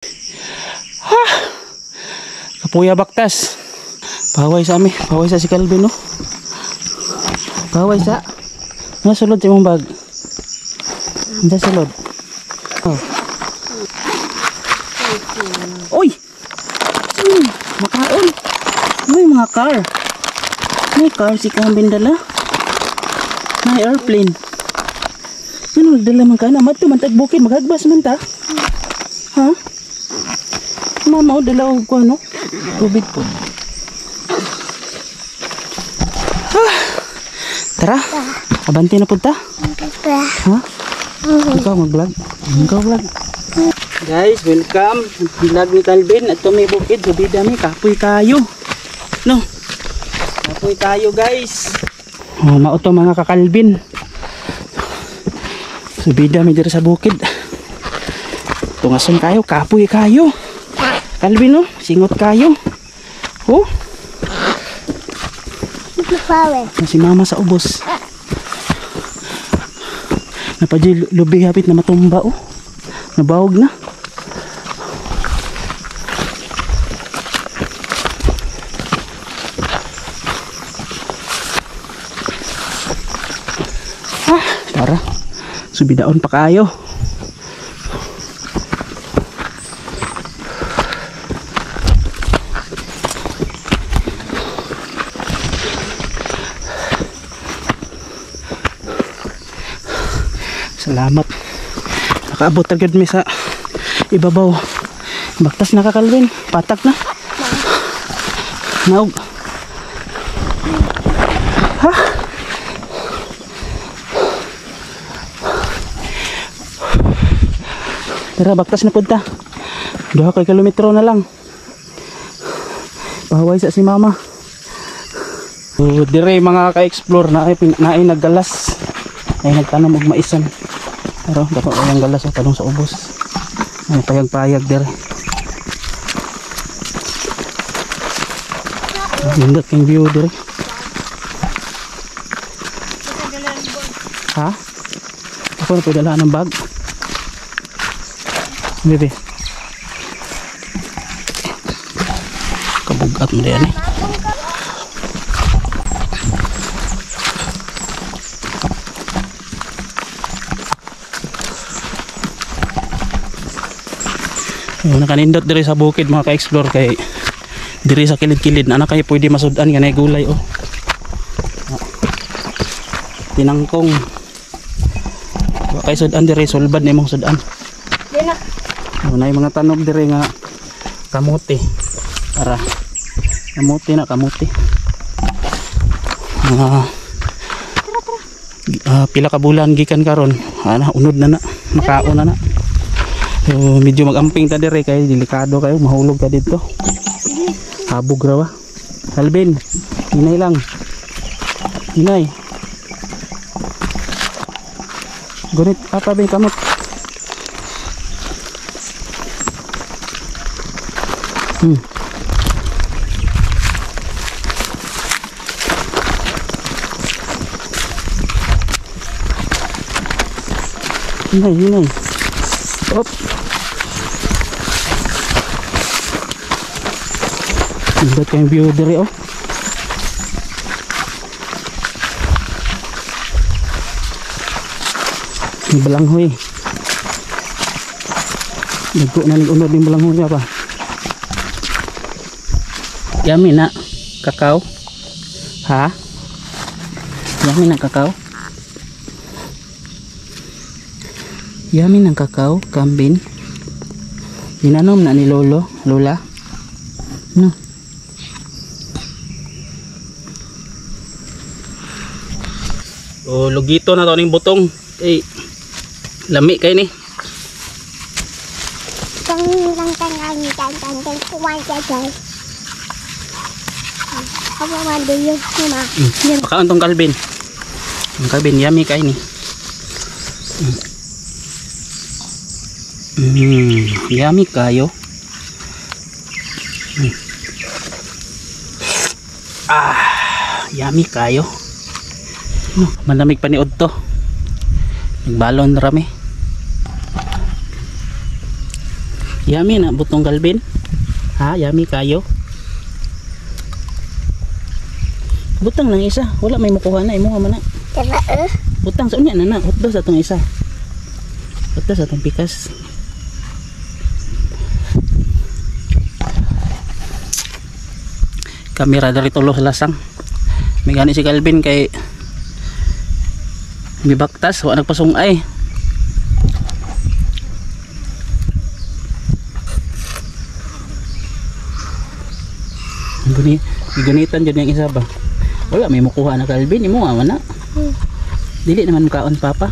Ha! Kapuya baktas. Paway sa amin. Paway sa si Calvin, no? Paway sa. Nasulod sa imong bag. Hindi sulod. Oh. Uy! Makaon. May mga car. May car si Calvin dala. May airplane. Ano nagdala man ka na? Mato man tagbukid. Maghagbas man ta. Ha? Mama o dala ko ano? Tubig po. Tara. Abanti na punta. Ha? Ikaw mag-vlog. Ikaw vlog. Guys, welcome. Vlog ni Calvin. At may bukid. Subida mi. Kapoy kayo. No? Kapoy kayo guys. Mauto mga kakalvin. Subida mi dito sa bukid. Tungason kayo. Kapoy kayo. Calvin, no? Singot kayo. Oh? Si mama sa ubos. Napadyo lubi hapit na matumba, oh. Nabawag na. Tara. Subidaon pa kayo. Salamat. Nakaabot agad mi sa ibabaw. Baktas na ka Calvin. Patak na. Naog. Ha? Tara, baktas na punta. 2 kilometro na lang. Pahaway sa si mama. Dire mga ka-explore na ay naggalas. Ay nagtanong og maisan. Pero dapat ang galas sa talong sa ubos. Ay payag-payag dire. Nindot kang view dire. Ha? Ako na pwede ng bag. Bebe. Kabugat mo diyan eh. Nakanindot diri sa bukid mga ka-explore kay diri sa kilid-kilid na kayo pwede masudan ganay gulay oh. Tinangkong kay sudan diri sulbad nimong sudan. Dina. Nay mga tanog diri nga kamote. Para kamote na kamote. Pila ka bulan gikan karon. Unod na makaon na. So, medyo magamping ta dire kay delikado kayo mahulog ka dito. Habog raw. Calvin, hinay lang. Hinay. Gunit apa ba kamot? Hinay. Op. Ibat kayong view diri oh. Yung balanghoy. Nagko na nag-unod yung balanghoy pa. Yummy na kakao. Ha? Yummy na kakao. Yummy ng kakao, Calvin. Ginanom na ni Lolo, Lola. No. Oh, lugito na to ning butong. Eh, lami kay ni. Pakaon tong Calvin. Ang Calvin, yummy kay ni. Yummy kayo. Yummy kayo. Malamig pa ni Udto. Nagbalon rami. Yummy na butong Calvin. Ha, yummy kayo. Butang lang isa, wala may makuha na imo nga man na. Butang sa unya na na, utdo sa tong isa. Utdo sa tong pikas. Kamera dari tulo sa lasang. May gani si Calvin kay mibaktas, wa nagpasungay. Ganitan dyan yung isa ba? Wala may makuha na Calvin, imo nga man na. Dili naman kaon papa.